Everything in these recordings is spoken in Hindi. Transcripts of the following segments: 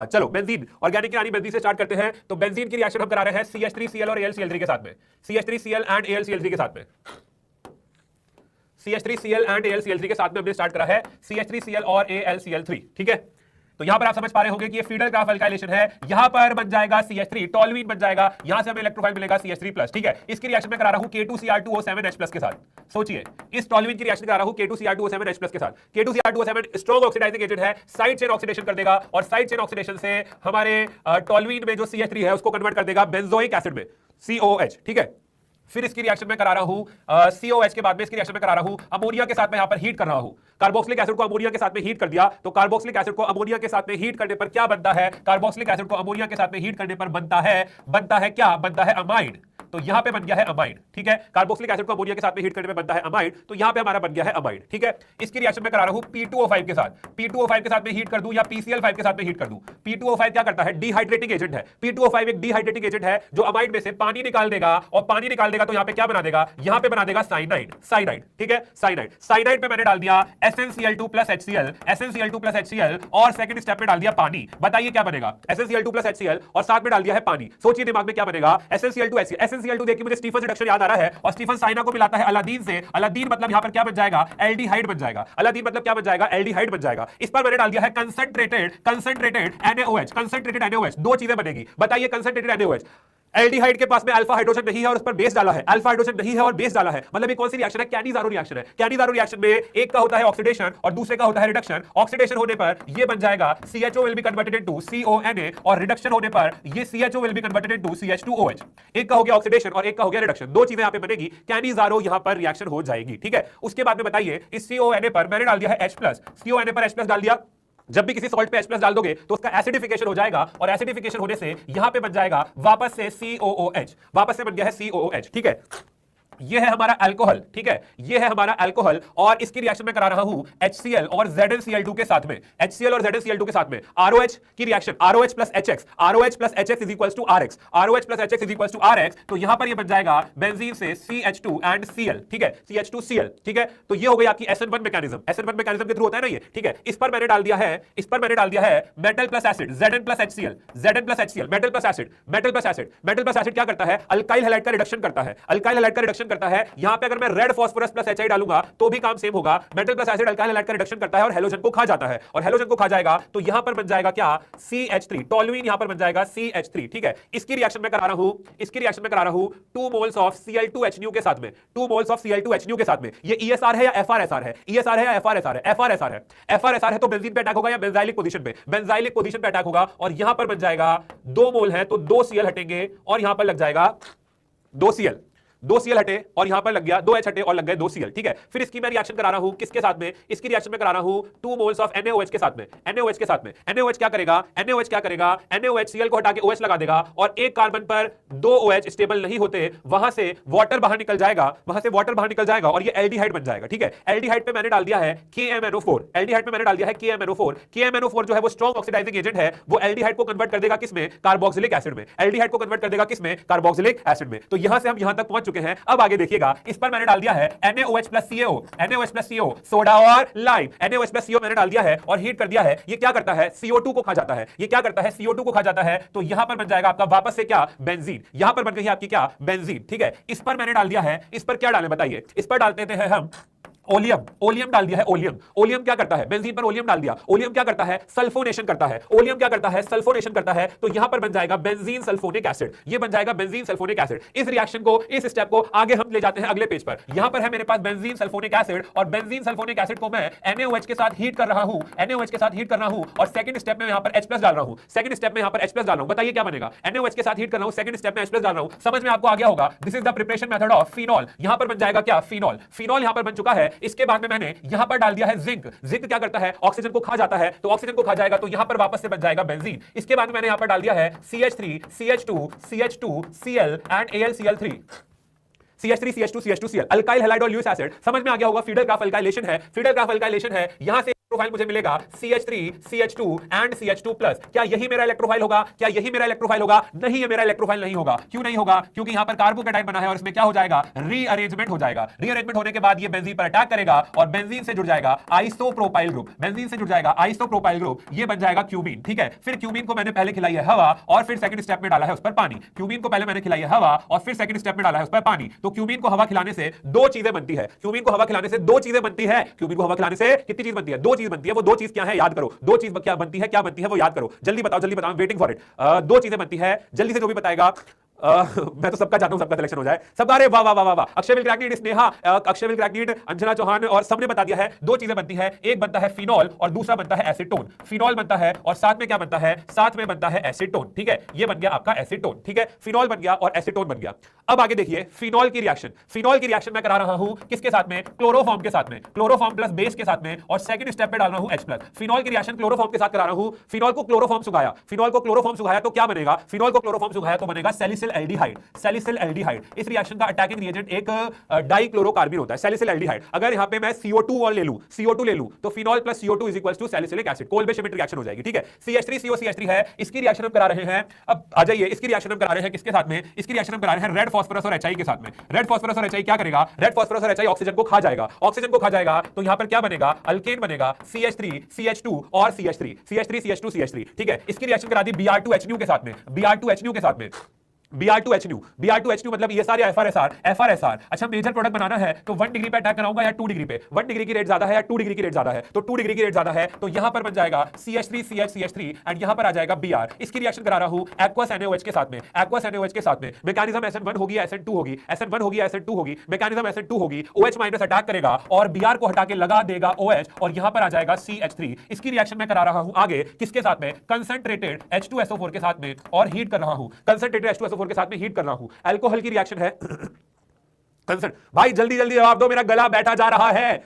चलो बेंजीन, ऑर्गेनिक यानी बेंजीन से स्टार्ट करते हैं। तो बेंजीन की रिएक्शन हम करा रहे हैं CH3Cl और AlCl3 के साथ में, CH3Cl एंड AlCl3 के साथ में, CH3Cl एंड AlCl3 के साथ में हमने स्टार्ट करा है CH3Cl और AlCl3। ठीक है, तो यहां पर आप समझ पा रहे होंगे कि ये फीडर ग्राफ अल्काइलेशन है। यहां पर बन जाएगा CH3, टोल्यूइन बन जाएगा, यहां से हमें इलेक्ट्रोफाइल मिलेगा CH3+। ठीक है, इसकी रिएक्शन में करा रहा हूं K2Cr2O7H+ के साथ। सोचिए, इस टोल्यूइन की रिएक्शन करा रहा हूं K2Cr2O7H+ के साथ। K2Cr2O7 स्ट्रॉन्ग ऑक्सीडाइजिंग एजेंट है, साइड चेन ऑक्सीडेशन कर देगा और साइड चेन ऑक्सीडेशन से हमारे टोल्यूइन में जो CH3 है उसको कन्वर्ट कर देगा बेंजोइक एसिड में, COH। ठीक है, फिर इसकी रिएक्शन में करा रहा हूं COH के बाद में इसकी रिएक्शन में करा रहा हूं अमोनिया के साथ में यहां पर हीट कर रहा हूं। कार्बोक्सिलिक एसिड को अमोनिया के साथ में हीट कर दिया, तो कार्बोक्सिलिक एसिड को अमोनिया के साथ में हीट करने पर क्या बनता है? कार्बोक्सिलिक एसिड को अमोनिया के साथ में हीट करने पर बनता है क्या? बनता है अमाइड। तो यहां पे बन गया है अमाइड। ठीक है, कार्बोक्सिलिक एसिड को अमोनिया के साथ में हीट करने पर बनता है अमाइड, तो यहां पे हमारा बन गया है अमाइड। ठीक है, इसकी रिएक्शन में करा रहा हूं P2O5 के साथ। P2O5 के साथ में हीट कर दूं या PCl5 के साथ में हीट कर दूं। P2O5 क्या करता है? डिहाइड्रेटिंग एजेंट है। P2O5 एक डिहाइड्रेटिंग एजेंट है जो अमाइड में से पानी निकाल देगा, और पानी निकाल देगा तो यहां पे क्या बना देगा? यहां पे बना देगा साइनाइड। साइनाइड, ठीक है, साइनाइड। साइनाइड पे मैंने डाल दिया SnCl2+HCl, SnCl2+HCl, और सेकंड स्टेप में डाल दिया पानी। बताइए क्या बनेगा? SnCl2+HCl और साथ में डाल दिया है पानी। सोचिए दिमाग में क्या बनेगा? SnCl2HCl। SnCl2 देखिए मुझे स्टीफन रिडक्शन याद आ रहा है, और स्टीफन साइना को मिलाता है अलादीन से। अलादीन मतलब यहां पर क्या बन जाएगा? एल्डिहाइड बन जाएगा। अलादीन मतलब क्या बन जाएगा? एल्डिहाइड बन जाएगा। इस पर मैंने डाल दिया है कंसंट्रेटेड NaOH। कंसंट्रेटेड NaOH, दो चीजें बनेगी। बताइए कंसंट्रेटेड NaOH। एल्डिहाइड के पास में अल्फा हाइड्रोजन नहीं है और उस पर बेस डाला है, अल्फा हाइड्रोजन नहीं है और बेस डाला है, मतलब ये कौन सी रिएक्शन है? कैनिज़ारो रिएक्शन है। कैनिज़ारो रिएक्शन में एक का होता है ऑक्सीडेशन और दूसरे का होता है रिडक्शन। ऑक्सीडेशन होने पर ये बन जाएगा CHO will be converted into CONA, और रिडक्शन होने पर ये CHO will be converted into CH2OH। एक का हो गया ऑक्सीडेशन और एक का हो गया रिडक्शन, दो चीजें यहां पे बनेगी, कैनिज़ारो यहां पर रिएक्शन हो जाएगी। ठीक है, उसके बाद में बताइए इस CONA पर मैंने डाल दिया है H+, CONA पर H+ डाल दिया। जब भी किसी सॉल्ट पे H+ डाल दोगे तो उसका एसिडिफिकेशन हो जाएगा, और एसिडिफिकेशन होने से यहां पे बन जाएगा वापस से COOH, वापस से बन गया है COOH। ठीक है, ये है हमारा अल्कोहल। ठीक है, ये है हमारा अल्कोहल, और इसकी रिएक्शन में करा रहा हूं HCl और ZnCl2 के साथ में, HCl और ZnCl2 के साथ में ROH की reaction, ROH plus HX, ROH plus HX is equals to RX, ROH plus HX is equals to RX। तो यहां पर ये बन जाएगा बेंजीन से CH2 and Cl। ठीक है, CH2Cl। ठीक है, तो ये हो गई आपकी SN1 मैकेनिज्म। SN1 मैकेनिज्म के थ्रू होता है ना ये। ठीक है, इस पर मैंने डाल दिया है metal plus acid, Zn plus HCl, Zn plus HCl, metal plus acid, metal plus acid. Metal plus acid क्या करता है? अल्काइल हैलाइड का रिडक्शन करता है, अल्काइल हैलाइड का रिडक्शन करता है। यहां पे अगर मैं रेड फास्फोरस प्लस HI डालूंगा तो भी काम सेम होगा। Metal plus acid alkyl halide का रिडक्शन करता है और हेलोजन को खा जाता है, और हेलोजन को खा जाएगा तो यहां पर बन जाएगा क्या? CH3, टोल्यूइन यहां पर बन जाएगा CH3। ठीक है, इसकी रिएक्शन में करा रहा हूं 2 मोल्स ऑफ Cl2HNu के साथ में, 2 मोल्स ऑफ Cl2HNu के साथ में। ये ESR है या FRSR है? ESR है या FRSR है? FRSR है। FRSR है तो बेंजीन पे अटैक होगा या बेंजाइलिक पोजीशन पे? बेंजाइलिक पोजीशन पे अटैक होगा, और यहां पर बन जाएगा 2 मोल है तो 2 Cl हटेंगे और यहां पर लग जाएगा 2 Cl, 2 Cl हटे और यहां पर लग गया 2 H हटे और लग गए 2 Cl। ठीक है, फिर इसकी मैं रिएक्शन करा रहा हूं किसके साथ में? इसकी रिएक्शन में करा रहा हूं 2 मोल्स ऑफ NaOH के साथ में, NaOH के साथ में। NaOH क्या करेगा? NaOH Cl को हटा के OH लगा देगा, और एक कार्बन पर 2 OH स्टेबल नहीं होते, वहां से वाटर बाहर निकल जाएगा, और ये एल्डिहाइड बन जाएगा। ठीक है, एल्डिहाइड पे मैंने डाल दिया है KMNO4, एल्डिहाइड पे मैंने डाल दिया है KMNO4। KMNO4 जो है वो स्ट्रॉन्ग ऑक्सीडाइजिंग एजेंट है, वो एल्डिहाइड को कन्वर्ट कर देगा किसमें? कार्बोक्सिलिक एसिड में। एल्डिहाइड को कन्वर्ट कर देगा किसमें? कार्बोक्सिलिक एसिड में। तो यहां से हम यहां तक पहुंच चुके हैं। अब आगे देखिएगा, इस पर मैंने डाल दिया है NaOH plus CaO, NaOH plus CO, soda और लाइम। NaOH plus CO मैंने डाल दिया है और हीट कर दिया है। ये क्या करता है? CO2 को खा जाता है। ये क्या करता है? CO2 को खा जाता है। तो यहां पर बन जाएगा आपका वापस से क्या? बेंजीन। यहां पर बन गई आपकी क्या? बेंजीन। ठीक है, इस पर मैंने डाल दिया है, इस पर क्या डालें बताइए? इस पर डाल देते हैं हम ओलियम। ओलियम डाल दिया है, ओलियम। ओलियम क्या करता है? बेंजीन पर ओलियम डाल दिया। ओलियम क्या करता है? सल्फोनेशन करता है। ओलियम क्या करता है? सल्फोनेशन करता है। तो यहां पर बन जाएगा बेंजीन सल्फोनिक एसिड। ये बन जाएगा बेंजीन सल्फोनिक एसिड। इस रिएक्शन को, इस स्टेप को आगे हम ले जाते हैं अगले पेज पर। यहां पर है मेरे पास बेंजीन सल्फोनिक एसिड, और बेंजीन सल्फोनिक एसिड को मैं NaOH के साथ हीट कर रहा हूं, NaOH के साथ हीट कर रहा हूं, और सेकंड स्टेप में यहां पर H+ डाल रहा हूं, सेकंड स्टेप में यहां पर H+ डाल रहा हूं। बताइए क्या बनेगा? NaOH के साथ हीट कर रहा हूं, सेकंड स्टेप में H+ डाल रहा हूं। समझ में आपको आ गया होगा? This is the preparation method of phenol. यहां पर बन जाएगा क्या? फिनॉल। फिनॉल यहां पर बन चुका है। इसके बाद में मैंने यहां पर डाल दिया है जिंक। जिंक क्या करता है? ऑक्सीजन को खा जाता है, तो ऑक्सीजन को खा जाएगा तो यहां पर वापस से बन जाएगा बेंजीन। इसके बाद मैंने यहां पर डाल दिया है CH3, CH2, CH2, Cl and AlCl3। CH3, CH2, CH2, Cl, alkyl halide और ल्यूइस एसिड। समझ में आ गया होगा? फीडर ग्राफ अल्काइलेशन है, फीडर ग्राफ अल्काइलेशन है। यहां से इलेक्ट्रोफाइल मुझे मिलेगा CH3 CH2 and CH2 plus. क्या यही मेरा इलेक्ट्रोफाइल होगा? क्या यही मेरा इलेक्ट्रोफाइल होगा? नहीं, ये मेरा इलेक्ट्रोफाइल नहीं होगा। क्यों नहीं होगा? क्योंकि यहां पर कार्बोकेटाइन बना है और इसमें क्या हो जाएगा? रीअरेंजमेंट हो जाएगा। रीअरेंजमेंट होने के बाद ये बेंजीन पर अटैक करेगा और बेंजीन से जुड़ जाएगा आइसोप्रोपाइल ग्रुप। बेंजीन से जुड़ जाएगा आइसोप्रोपाइल ग्रुप, ये बन जाएगा क्यूमीन। ठीक है, फिर क्यूमीन को मैंने पहले खिलाई है हवा और फिर सेकंड स्टेप में डाला है उस पर पानी। क्यूमीन को पहले मैंने खिलाई है हवा और फिर सेकंड स्टेप में डाला है उस पर पानी। तो क्यूमीन को हवा खिलाने से दो चीजें बनती है। क्यूमीन को हवा खिलाने से दो चीजें बनती है। क्यूमीन को हवा खिलाने से कितनी चीज बनती है? दो चीज बनती है। वो दो चीज क्या है? याद करो। दो चीज क्या बनती है? क्या बनती है वो याद करो। जल्दी बताओ, जल्दी बताओ, वेटिंग फॉर इट। दो चीजें बनती है, जल्दी से जो भी बताएगा। मैं तो सबका चाहता हूं सबका सिलेक्शन हो जाए। सबका अरे वाह वाह वाह वाह। Akshay will crack NEET, Sneha Akshay will crack NEET, Anjana Chauhan और सबने बता दिया है। दो चीजें बनती है, एक बनता है फिनॉल और दूसरा बनता है एसीटोन। फिनॉल बनता है और साथ में क्या बनता है? साथ में बनता है एसीटोन। ठीक है, ये बन गया आपका एसीटोन। ठीक है, फिनॉल बन गया और एसीटोन बन गया। अब आगे देखिए फिनॉल की रिएक्शन। फिनॉल की रिएक्शन मैं करा रहा हूं किसके साथ में? क्लोरोफॉर्म के साथ में। क्लोरोफॉर्म प्लस बेस के साथ में और सेकंड स्टेप पे डाल रहा हूं H+। फिनॉल की रिएक्शन क्लोरोफॉर्म के साथ करा रहा हूं। फिनॉल को क्लोरोफॉर्म सुखाया, फिनॉल को क्लोरोफॉर्म सुखाया तो क्या बनेगा? फिनॉल को क्लोरोफॉर्म सुखाया तो बनेगा सैलिसिल एल्डिहाइड। Salicyl aldehyde. इस रिएक्शन का अटैकिंग रिएजेंट एक डाइक्लोरोकार्बन होता है, सैलिसिल एल्डिहाइड। अगर यहां पे मैं CO2 और ले लूं, CO2 ले लूं तो phenol plus CO2 is equals to salicylic acid. कोल्बे-शेमिट रिएक्शन हो जाएगी। ठीक है, CH3COCH3 है, इसकी रिएक्शन हम करा रहे हैं। अब आ जाइए, इसकी रिएक्शन हम करा रहे हैं किसके साथ में? इसकी रिएक्शन हम करा रहे हैं रेड फास्फोरस और HI के साथ में। रेड फास्फोरस और HI क्या करेगा? रेड फास्फोरस और HI ऑक्सीजन को खा जाएगा। ऑक्सीजन को खा जाएगा तो यहां पर क्या बनेगा? अल्केन बनेगा, CH3 CH2 और CH3 CH3 CH2 CH3। ठीक है, इसकी रिएक्शन करा दी Br2HNu के साथ में, Br2HNu के साथ में। Br2HNu, Br2HNu मतलब ESR या FRSR, FRSR। अच्छा, मेजर प्रोडक्ट बनाना है तो 1 डिग्री पे अटैक कराऊंगा या 2 डिग्री पे? 1 डिग्री की रेट ज्यादा है या 2 डिग्री की रेट ज्यादा है? तो 2 डिग्री की रेट ज्यादा है, तो यहां पर बन जाएगा CH3CH3 एंड यहां पर आ जाएगा Br। इसकी रिएक्शन करा रहा हूं एक्वस NaOH के साथ में, एक्वस NaOH के साथ में। मैकेनिज्म SN1 होगी या SN2 होगी? SN1 होगी या SN2 होगी? मैकेनिज्म SN2 होगी। OH- अटैक करेगा और Br को हटा के लगा देगा OH और यहां पर आ जाएगा CH3। इसकी रिएक्शन मैं करा रहा हूं आगे किसके साथ में? कंसंट्रेटेड H2SO4 के साथ में और हीट कर रहा हूं। कंसंट्रेटेड H2SO4 के साथ में हीट कर रहा हूं। अल्कोहल की रिएक्शन है कंसंट। भाई जल्दी जल्दी जवाब दो, मेरा गला बैठा जा रहा है।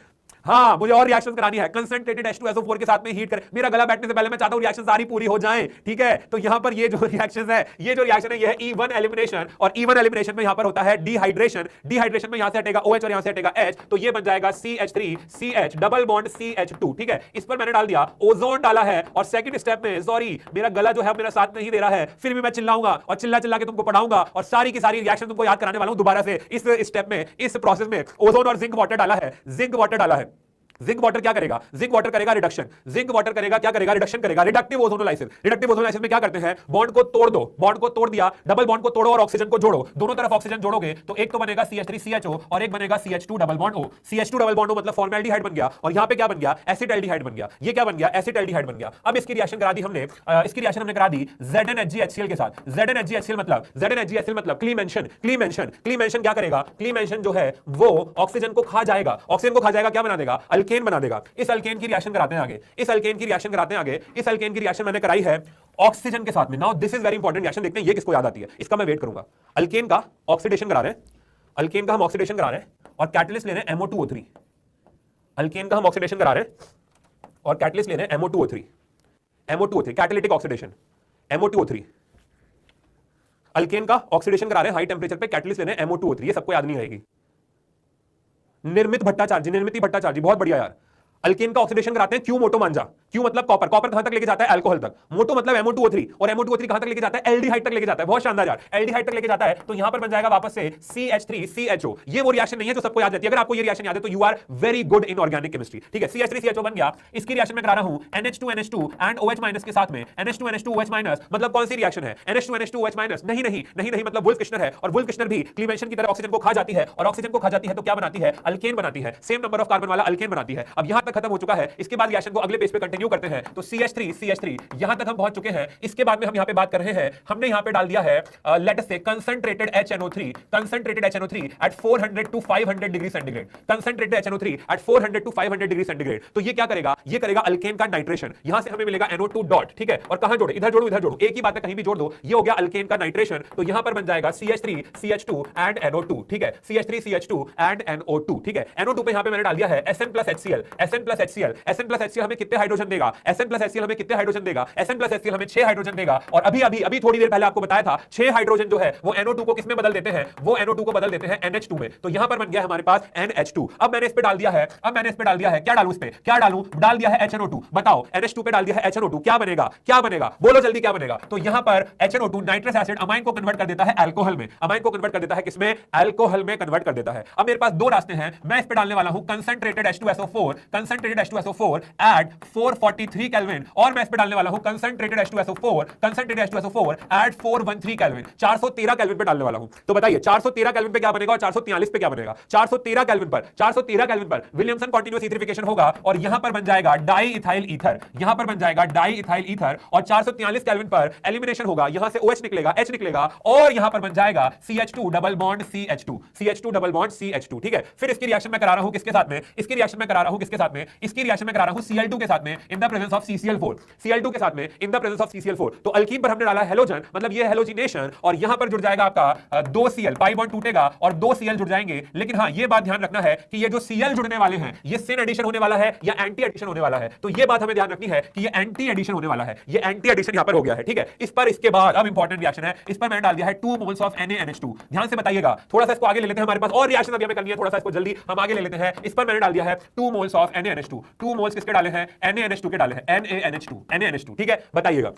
हाँ, मुझे और रिएक्शन करानी है। कंसंट्रेटेड H2SO4 के साथ में हीट कर, मेरा गला बैठने से पहले मैं चाहता हूं रिएक्शन सारी पूरी हो जाएं। ठीक है, तो यहां पर ये जो रिएक्शन है, ये जो रिएक्शन है, ये है E1 एलिमिनेशन और E1 एलिमिनेशन में यहां पर होता है डिहाइड्रेशन। डिहाइड्रेशन में यहां से हटेगा OH और यहां से हटेगा H, तो ये बन जाएगा CH3CH डबल बॉन्ड CH2। ठीक है, इस पर मैंने डाल दिया ओजोन डाला है और सेकंड स्टेप में, सॉरी मेरा गला जो है मेरा साथ नहीं दे रहा है, फिर भी मैं चिल्लाऊंगा और चिल्ला चिल्ला के तुमको पढ़ाऊंगा और सारी की सारी रिएक्शन तुमको याद कराने वाला हूं दोबारा से। इस स्टेप में, इस प्रोसेस में ओजोन और जिंक वाटर डाला है, जिंक वाटर डाला है। जिंक वाटर क्या करेगा? जिंक वाटर करेगा रिडक्शन। जिंक वाटर करेगा क्या करेगा? रिडक्शन करेगा। Reductive ozonolysis. रिडक्टिव ओजोनोलाइसिस में क्या करते हैं? बॉन्ड को तोड़ दो, बॉन्ड को तोड़ दिया, डबल बॉन्ड को तोड़ो और ऑक्सीजन को जोड़ो। दोनों तरफ ऑक्सीजन जोड़ोगे तो एक तो बनेगा CH3CHO और एक बनेगा CH2 double bond O। CH2 double bond O मतलब फॉर्मल्डिहाइड बन गया और यहां पे क्या बन गया? एसिटाल्डिहाइड बन गया। ये क्या बन गया? एसिटाल्डिहाइड बन गया। अब इसकी रिएक्शन करा दी हमने, इसकी रिएक्शन हमने करा दी ZnHgHCl के साथ। ZnHgHCl मतलब क्लीमेंशन। क्लीमेंशन, क्लीमेंशन क्या करेगा? क्लीमेंशन जो है वो ऑक्सीजन को खा जाएगा। ऑक्सीजन को खा जाएगा, क्या बना देगा? अल्केन बना देगा। इस अल्केन की रिएक्शन कराते हैं आगे, इस अल्केन की रिएक्शन कराते हैं आगे। इस अल्केन की रिएक्शन मैंने कराई है ऑक्सीजन के साथ में। Now this is very important reaction, देखते हैं ये किसको याद आती है, इसका मैं वेट करूंगा। अल्केन का ऑक्सीडेशन करा रहे हैं, अल्केन का हम ऑक्सीडेशन करा रहे हैं और कैटलिस्ट ले रहे हैं MO2O3। अल्केन का हम ऑक्सीडेशन करा रहे हैं और कैटलिस्ट ले रहे हैं MO2O3। MO2O3 catalytic oxidation, MO2O3। Alkane का ऑक्सीडेशन करा रहे हैं हाई टेंपरेचर पे, कैटलिस्ट ले रहे हैं MO2O3। ये सबको याद नहीं रहेगी। निर्मित भट्टाचार्य, निर्मित भट्टाचार्य, बहुत बढ़िया यार। अल्केन का ऑक्सीडेशन कराते हैं क्यू मोटो मांझा। क्यू मतलब कॉपर, कॉपर कहां तक लेके जाता है? अल्कोहल तक। मोटो मतलब MO2O3 और MO2O3 कहां तक लेके जाता है? एल्डिहाइड तक लेके जाता है। बहुत शानदार यार, एल्डिहाइड तक लेके जाता है तो यहां पर बन जाएगा वापस से CH3CHO। ये वो रिएक्शन नहीं है जो सबको याद रहती है। अगर आपको ये रिएक्शन याद है तो you are very good in organic chemistry. ठीक है, CH3CHO बन गया। इसकी रिएक्शन में करा रहा हूं NH2NH2 एंड OH- के साथ में। NH2NH2 OH- मतलब कौन सी रिएक्शन है? NH2NH2 OH- नहीं नहीं नहीं नहीं, मतलब वुल्फ-किश्नर है और वुल्फ-किश्नर भी क्लीमेंशन की तरह ऑक्सीजन को खा जाती है और ऑक्सीजन को खा जाती है तो क्या बनाती है? अल्केन बनाती है। सेम नंबर ऑफ कार्बन वाला अल्केन बनाती है। अब यहां तक खत्म हो चुका है। इसके बाद रिएक्शन को अगले पेज पे कंटिन्यू करते हैं तो CH3 यहां तक हम पहुंच चुके हैं। इसके बाद में हम यहां पे बात कर रहे हैं, हमने यहां पे डाल दिया है let us say concentrated HNO3, concentrated HNO3 at 400 to 500 degree centigrade. Concentrated HNO3 at 400 to 500 degree centigrade. तो ये क्या करेगा? ये करेगा अल्केन का नाइट्रेशन। यहां से हमें मिलेगा NO2 डॉट। ठीक है, और कहां जोड़े? इधर जोड़ो, इधर जोड़ो, एक ही बात है, कहीं भी जोड़ दो। ये हो गया अल्केन का नाइट्रेशन। तो यहां पर बन जाएगा CH3CH2 एंड NO2। ठीक है, CH3CH2 एंड NO2। ठीक है, NO2 पे यहां पे मैंने डाल दिया है SN+HCl। SN+HCl, SN+HCl हमें कितने हाइड्रोजन देगा, Sn प्लस HCl हमें कितने हाइड्रोजन देगा, Sn प्लस HCl हमें 6 हाइड्रोजन देगा। और अभी अभी अभी थोड़ी देर पहले आपको बताया था 6 हाइड्रोजन जो है वो NO2 को किसमें बदल देते हैं, वो NO2 को बदल देते हैं NH2 में। तो यहां पर बन गया हमारे पास NH2। अब मैंने इस पे डाल दिया है, क्या डालूं इस पे, क्या डालूं, डाल दिया है HNO2। बताओ NH2 पे डाल दिया है HNO2, क्या बनेगा, क्या बनेगा, बोलो जल्दी क्या बनेगा। तो यहां पर HNO2 नाइट्रस एसिड अमाइन को कन्वर्ट कर देता है अल्कोहल में, अमाइन को कन्वर्ट कर देता है किसमें, अल्कोहल में कन्वर्ट कर देता है। अब मेरे पास दो रास्ते हैं, मैं इस पे डालने वाला हूं concentrated H2SO4, concentrated H2SO4 eight 443 kelvin, और मैं इस पे डालने वाला हूं concentrated H2SO4, concentrated H2SO4 at 413 kelvin, 413 kelvin पे डालने वाला हूं। तो बताइए 413 केल्विन पे क्या बनेगा और 443 पे क्या बनेगा। 413 केल्विन पर विलियमसन कॉन्टिन्यूअस इथरिफिकेशन होगा और यहां पर बन जाएगा डाई इथाइल ईथर, यहां पर बन जाएगा डाई इथाइल ईथर, और 443 केल्विन पर एलिमिनेशन होगा, यहां से OH निकलेगा, H निकलेगा, और यहां पर बन जाएगा CH2 double bond CH2, CH2 double bond CH2। ठीक है, फिर इसकी रिएक्शन मैं करा रहा हूं किसके साथ में, इसकी रिएक्शन मैं करा रहा हूं किसके साथ में, इसकी रिएक्शन मैं करा रहा हूं Cl2 के साथ में in the presence of CCl4, Cl2 के साथ में in the presence of CCl4। तो अल्कीन पर हमने डाला हेलोजन, मतलब ये हेलोजिनेशन, और यहां पर जुड़ जाएगा आपका 2 Cl, पाई बॉन्ड टूटेगा और 2 Cl जुड़ जाएंगे। लेकिन हां ये बात ध्यान रखना है कि ये जो Cl जुड़ने वाले हैं ये सिन एडिशन होने वाला है या एंटी एडिशन होने वाला है। तो ये बात हमें ध्यान रखनी है कि ये एंटी एडिशन होने वाला है, ये एंटी एडिशन यहां पर हो गया है। ठीक है, इस पर इसके बाद अब इंपॉर्टेंट रिएक्शन है, इस पर मैंने डाल दिया है 2 मोल्स ऑफ NaNH2। ध्यान से बताइएगा, थोड़ा सा इसको आगे ले लेते हैं, हमारे पास और रिएक्शन अभी हमें करनी है, थोड़ा सा इसको जल्दी हम आगे ले लेते हैं। इस पर मैंने डाल दिया है 2 मोल्स ऑफ NaNH2, 2 मोल्स किसके डाले हैं, NaNH2 के डाले हैं, NaNH2। ठीक है, बताइएगा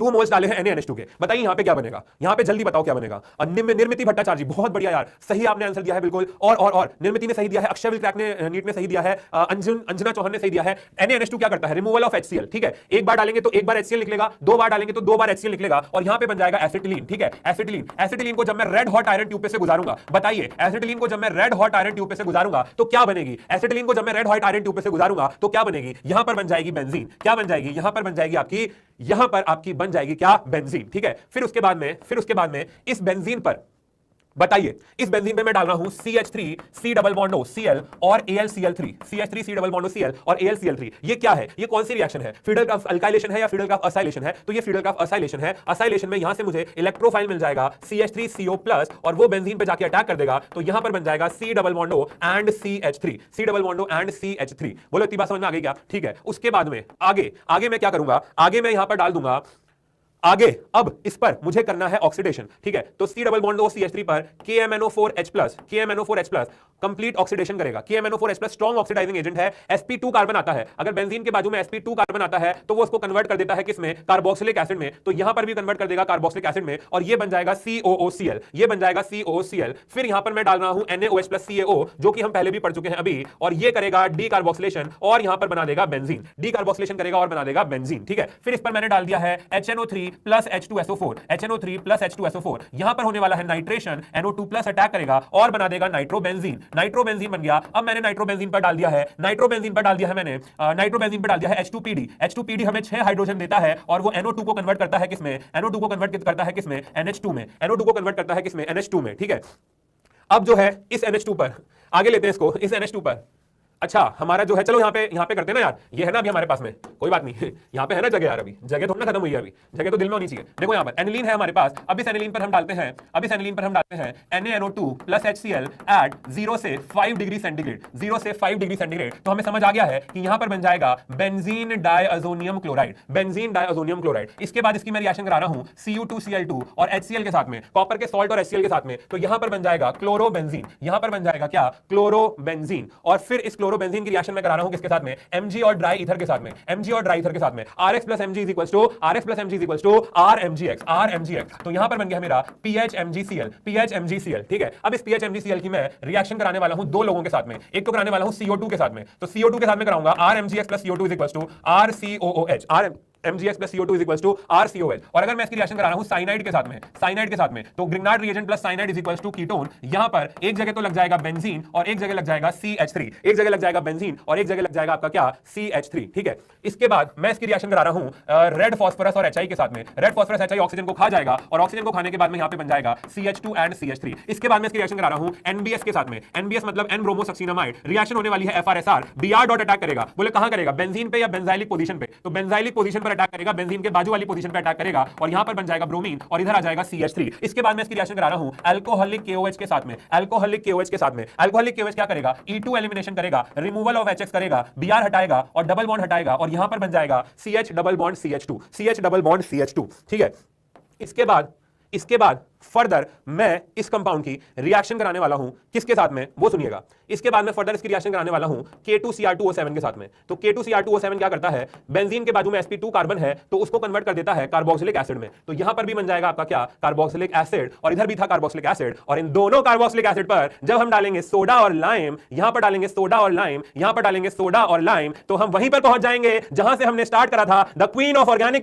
2 मोल्स डाले हैं NaNH2 के, बताइए यहां पे क्या बनेगा, यहां पे जल्दी बताओ क्या बनेगा। निर्मिति भट्टाचार्य जी बहुत बढ़िया यार, सही आपने आंसर दिया है बिल्कुल, और निर्मिति ने सही दिया है, अक्षय विक्रैक ने नीट में सही दिया है, अंजना चौहान ने सही दिया है। NaNH2 क्या करता है, रिमूवल ऑफ HCl। ठीक है, एक बार डालेंगे तो एक बार HCl निकलेगा, 2 बार डालेंगे तो 2 बार HCl निकलेगा, और यहां पे बन जाएगा एसिटिलीन। ठीक है, एसिटिलीन को जब मैं रेड हॉट आयरन ट्यूब पे से गुजारूंगा, बताइए एसिटिलीन को जब मैं रेड हॉट आयरन ट्यूब पे से गुजारूंगा तो क्या बनेगी, एसिटिलीन को जब मैं रेड हॉट आयरन ट्यूब पे से गुजारूंगा तो क्या बनेगी, यहां पर बन जाएगी बेंजीन। क्या बन जाएगी, यहां पर बन जाएगी आपकी, यहां पर आपकी बन जाएगी क्या, बेंजीन। ठीक है, फिर उसके बाद में इस बेंजीन पर बताइए, इस बेंजीन पे मैं डाल रहा हूं CH3 C double bond O Cl और AlCl3, CH3 C double bond O Cl और AlCl3। ये क्या है, ये कौन सी रिएक्शन है, फ्रीडल ग्राफ अल्काइलेशन है या फ्रीडल ग्राफ असाइलेशन है। तो ये फ्रीडल ग्राफ असाइलेशन है। असाइलेशन में यहां से मुझे इलेक्ट्रोफाइल मिल जाएगा CH3CO+ और वो बेंजीन पे जाके अटैक कर देगा, तो यहां पर बन जाएगा C double bond O and CH3, C double bond O and CH3। बोलो इतनी बात समझ में आ गई क्या। ठीक है, उसके बाद में आगे मैं क्या करूंगा, आगे मैं यहां पर डाल दूंगा, आगे अब इस पर मुझे करना है ऑक्सीडेशन। ठीक है, तो C double bond O CH3 पर KMNO4H+ कंप्लीट ऑक्सीडेशन करेगा। KMNO4H+ स्ट्रॉन्ग ऑक्सीडाइजिंग एजेंट है, sp2 कार्बन आता है, अगर बेंजीन के बाजू में sp2 कार्बन आता है तो वो उसको कन्वर्ट कर देता है किसमें, कार्बोक्सिलिक एसिड में। तो यहां पर भी कन्वर्ट कर देगा कार्बोक्सिलिक एसिड में, और ये बन जाएगा COOCl, ये बन जाएगा COOCl। फिर यहां पर मैं डाल रहा हूं NaOH+ CaO, जो कि हम पहले भी पढ़ चुके हैं अभी, और ये करेगा डीकार्बोक्सिलेशन और यहां पर बना देगा बेंजीन, डीकार्बोक्सिलेशन करेगा और बना देगा बेंजीन। ठीक है, फिर इस पर मैंने डाल दिया है HNO3 plus H2SO4, HNO3 plus H2SO4। यहां पर होने वाला है नाइट्रेशन, NO2+ अटैक करेगा और बना देगा नाइट्रोबेंजीन। नाइट्रोबेंजीन बन गया। अब मैंने नाइट्रोबेंजीन पर डाल दिया है, नाइट्रोबेंजीन पर डाल दिया है मैंने, नाइट्रोबेंजीन पर डाल दिया है H2PD। H2PD हमें 6 हाइड्रोजन देता है और वो NO2 को कन्वर्ट करता है किसमें, NO2 को कन्वर्ट करता है किसमें, NH2 में, NO2 को कन्वर्ट करता है किसमें, NH2 में। ठीक है, अब जो है इस NH2 पर आगे लेते हैं इसको, इस NH2 पर अच्छा हमारा जो है, चलो यहाँ पे करते हैं ना यार, ये है ना अभी हमारे पास में, कोई बात नहीं यहाँ पे है ना जगह यार, अभी जगह थोड़ी ना खत्म हुई है, अभी जगह तो दिल में होनी चाहिए। देखो यहाँ पर एनिलीन है हमारे पास, अब इस एनिलीन पर हम डालते हैं, NaNO2 प्लस HCl एट 0 से 5 डिग्री सेंटीग्रेड, 0 से 5 डिग्री सेंटीग्रेड। तो हमें समझ आ गया है कि यहाँ पर बन जाएगा बेंजीन डायअज़ोनियम क्लोराइड, बेंजीन डायअज़ोनियम क्लोराइड। इसके बाद इसकी मैं रिएक्शन करा रहा हूँ Cu2Cl2 और HCl के साथ में, कॉपर के सॉल्ट और HCl के साथ में, तो यहाँ पर बन जाएगा क्लोरोबेंजीन, यहाँ पर बन जाएगा क्या, क्लोरोबेंजीन। और फिर इस क्लोरोबेंजीन की रिएक्शन में करा रहा हूं किसके साथ में, Mg और ड्राई ईथर के साथ में, Mg और ड्राई ईथर के साथ में, Rx प्लस Mg RMgX। तो यहां पर बन गया मेरा PHMgCl। ठीक है, अब इस PHMgCl की मैं रिएक्शन कराने वाला हूं 2 लोगों के साथ में, एक तो कराने वाला हूं CO2 के साथ में, तो CO2 के साथ में कराऊंगा RMgX plus CO2 RCOOH, MgX plus CO2 is equals to RCOL। और अगर मैं इसकी रिएक्शन करा रहा हूं साइनाइड के साथ में, तो Grignard reagent plus cyanide is equals to ketone. यहां पर एक जगह तो लग जाएगा बेंजीन और एक जगह लग जाएगा CH3, एक जगह लग जाएगा बेंजीन और एक जगह लग जाएगा आपका क्या, CH3। ठीक है, इसके बाद मैं इसकी रिएक्शन करा रहा हूं रेड फास्फोरस और HI के साथ में, रेड फास्फोरस HI ऑक्सीजन को खा जाएगा और ऑक्सीजन को खाने के बाद में यहां पे बन जाएगा CH2 एंड CH3। इसके बाद मैं इसकी रिएक्शन करा रहा हूं NBS के साथ में, NBS मतलब N ब्रोमोसक्सीनामाइड, रिएक्शन होने वाली है FRSR, Br डॉट अटैक करेगा, बोले कहां करेगा, बेंजीन पे या बेंजाइलिक पोजीशन पे, तो बेंजाइलिक पोजीशन पर अटैक करेगा, बेंजीन के बाजू वाली पोजीशन पे अटैक करेगा और यहां पर बन जाएगा ब्रोमीन और इधर आ जाएगा CH3। इसके बाद मैं इसकी रिएक्शन करा रहा हूं अल्कोहलिक KOH के साथ में। अल्कोहलिक KOH के साथ में अल्कोहलिक KOH क्या करेगा, E2 एलिमिनेशन करेगा, रिमूवल ऑफ HX करेगा, Br हटाएगा और डबल बॉन्ड हटाएगा और यहां पर बन जाएगा CH double bond CH2, CH double bond CH2। ठीक है, इसके बाद फर्दर मैं इस कंपाउंड की रिएक्शन कराने वाला हूं किसके साथ में, वो सुनिएगा। इसके बाद मैं फर्दर इसकी रिएक्शन कराने वाला हूं K2Cr2O7 के साथ में। तो K2Cr2O7 क्या करता है, बेंजीन के बाजू में sp2 कार्बन है तो उसको कन्वर्ट कर देता है कार्बोक्सिलिक एसिड में। तो यहां पर भी बन जाएगा आपका क्या, कार्बोक्सिलिक एसिड, और इधर भी था कार्बोक्सिलिक एसिड। और इन दोनों कार्बोक्सिलिक एसिड पर जब हम डालेंगे सोडा और लाइम, यहां पर डालेंगे सोडा और लाइम, यहां पर डालेंगे सोडा और लाइम, तो हम वहीं पर पहुंच जाएंगे जहां से हमने स्टार्ट करा था, द क्वीन ऑफ ऑर्गेनिक